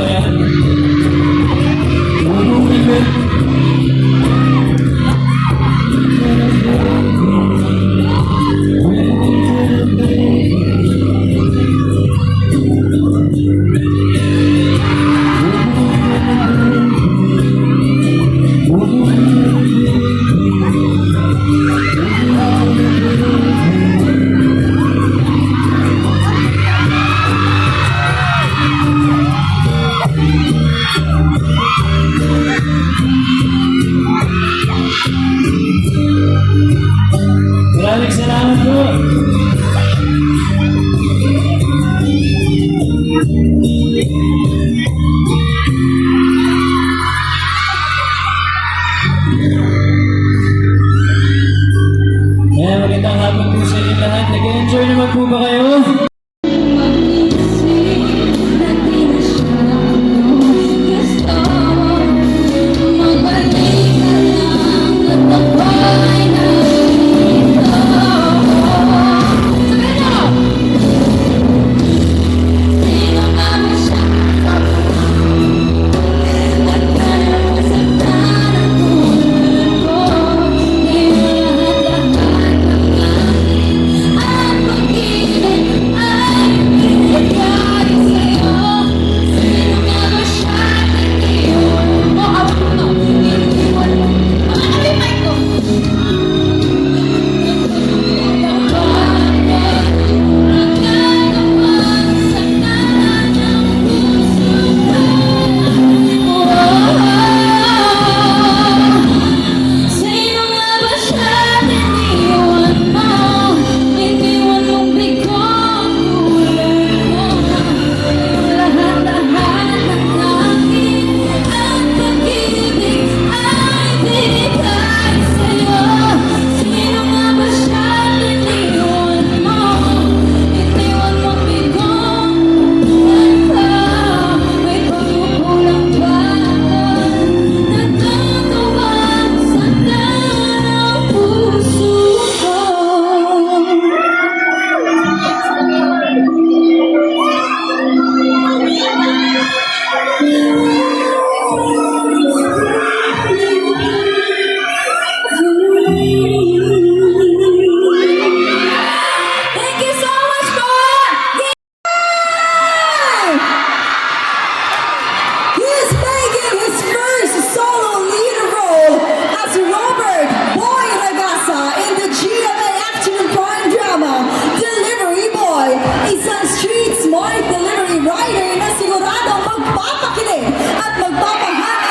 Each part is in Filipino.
masaya. Maraming salamat po. Magandang hapon po sa inyo lahat. Nag-enjoy naman po ba kayo? Street Smart Delivery Rider na siguradong magpapakilig at magpapahanga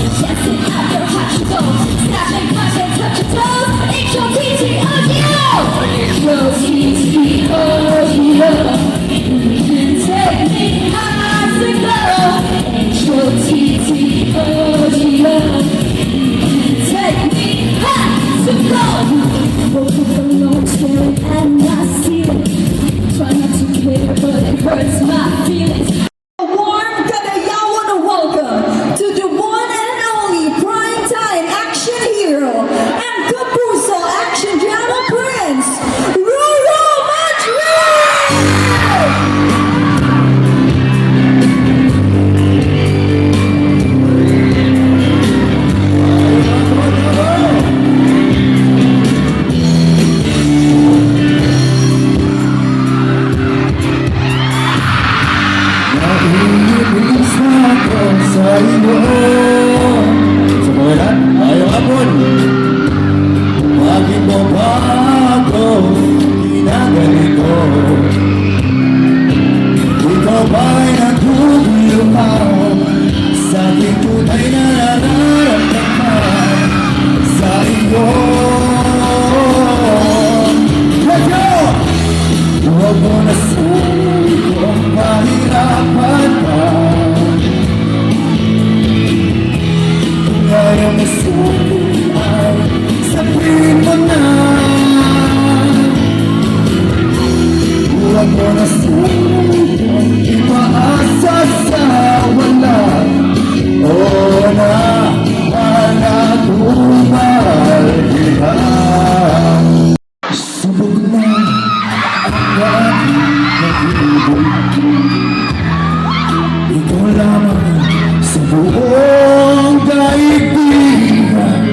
Chasing out your heart to go. Snapping, clapping, touch your toes. H-O-T-T-O-G-O. H-O-T-T-O-G-O. You can take me high to go. H-O-T-T-O-G-O. Take me high to go. Woke up alone, staring at my ceiling. Try not to care, but it hurts my feelings. A warm Kagayawan welcome to the one and only primetime action hero and Kapuso action drama prince, Roro Madrid! Naiibig ako sa iyo. Sa mga lahat, ayong hapon. Bakit mo ba ako ginaganito? Ikaw ba'y naguguluhan sa aking tunay na nararamdaman sa iyo? Let's go! Huwag mo na sanang kung mahirapan ka. Kung ayaw mo sa'kin ay sabihin mo na. Huwag mo na sanang kung ipaasa sa wala. Oo na, wala kong mahalgihan. Subok na ikaw lamang sa buong daigdigan.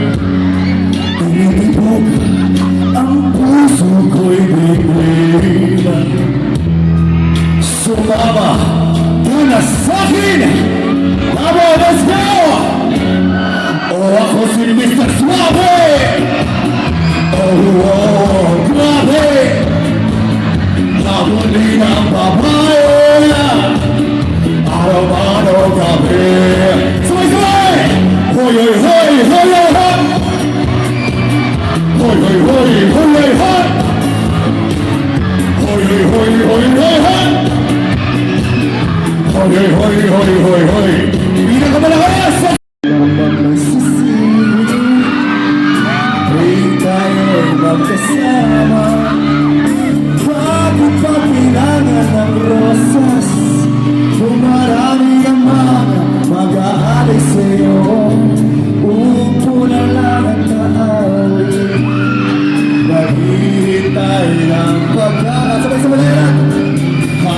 Tinitibok ang puso ko'y bigbigan. Sumama ka na sa'kin! Tama, let's go! O ako si Mr. Suave! Oh, grabe! Ako din ang babae araw-araw gabi. Sabay-sabay! Hoy, hoy, hoy, hoy, hoy, hoy! Hoy, hoy, hoy, hoy, hoy, hoy! Hoy, hoy, hoy, hoy, hoy, hoy! Hoy, hoy, hoy, hoy, hoy, hoy! Pinakamalakas! Naman nagsisili tuwing tayo'y magkasama. Bakit pa kailangan ng rosas? Kung marami ang mga mag-aalay sa'yo, upo na lang at naawin. Naghihintay ng pagkakasabay sa malera. Ha?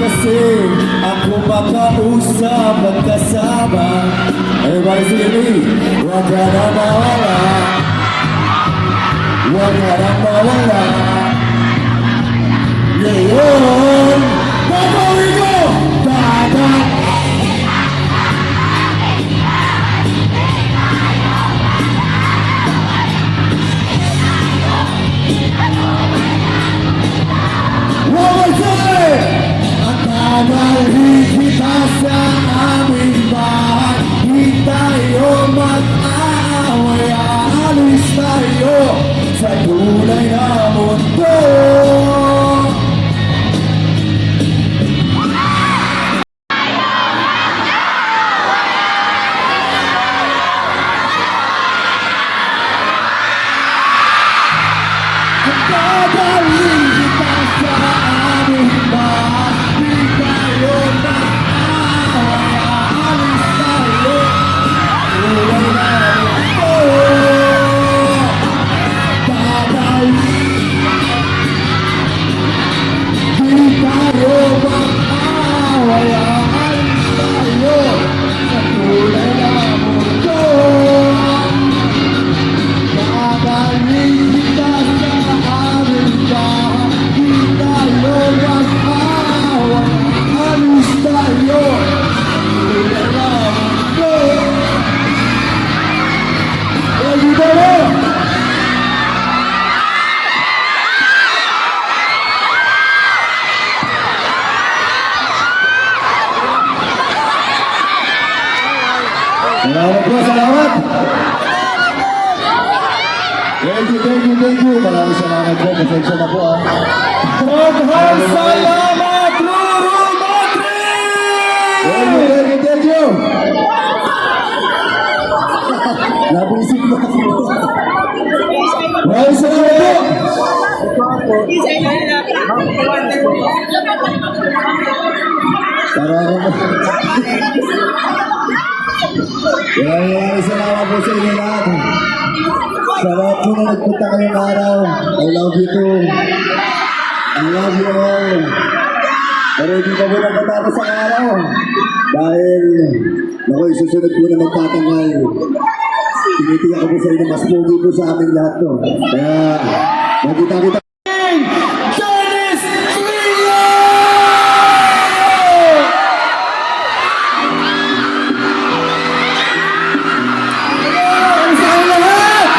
kasi ako makausap at kasama. Everybody sing it with me. Huwag ka na mawala. Huwag ka na mawala. Ngayon, babawin ko! Dagat! One more time! At dadalhin kita sa aming bahay. Di tayo mag-aaway. Aalis tayo sa tunay na mundo. At dadalhin kita sa aming bahay. Di tayo mag-aaway. Aalis tayo sa tunay na mundo. Dadalhin di tayo mag-aaway. Aalis tayo sa tunay na mundo. Dadalhin kita sa aming bahay. Di tayo mag-aaway. Aalis tayo sa tunay na mundo. Lagi tayo! Salamat po, salamat! Thank you. Maraming salamat po. Pasensya na po ah. Daghang salamat, Luro Madrid! Thank you. Napisip na ako. Maraming salamat po! Maraming salamat po sa inyo lahat. Sa lahat po na nagpunta kayong araw, I love you too. I love you all. Pero hindi pa po nagpatapos ang araw. Dahil, naku, isusunod po na magtatanggal. Tinitiyak ko po sa inyo, mas pogi po sa aming lahat to. Kaya, magkita-kita. Janice Trillo! Ang saan lahat!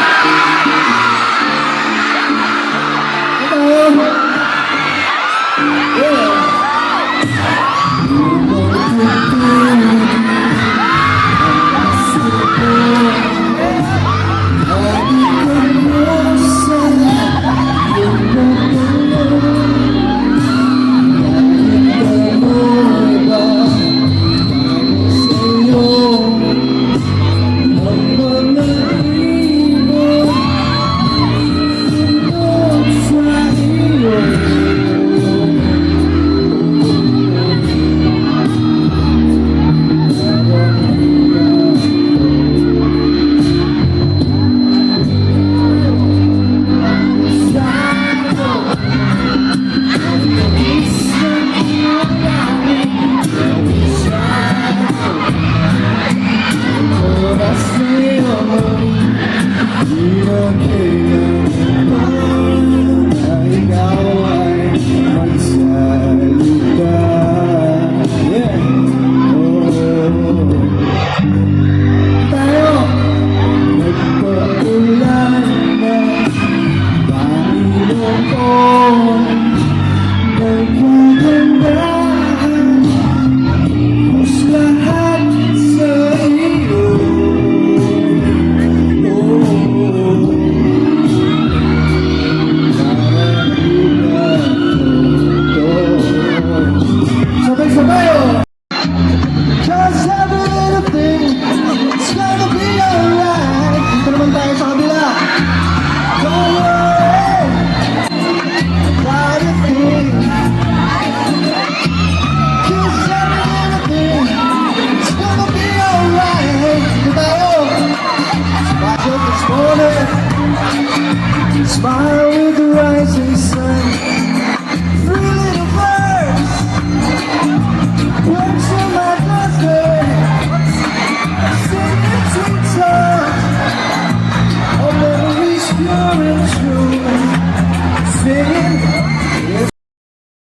Smile.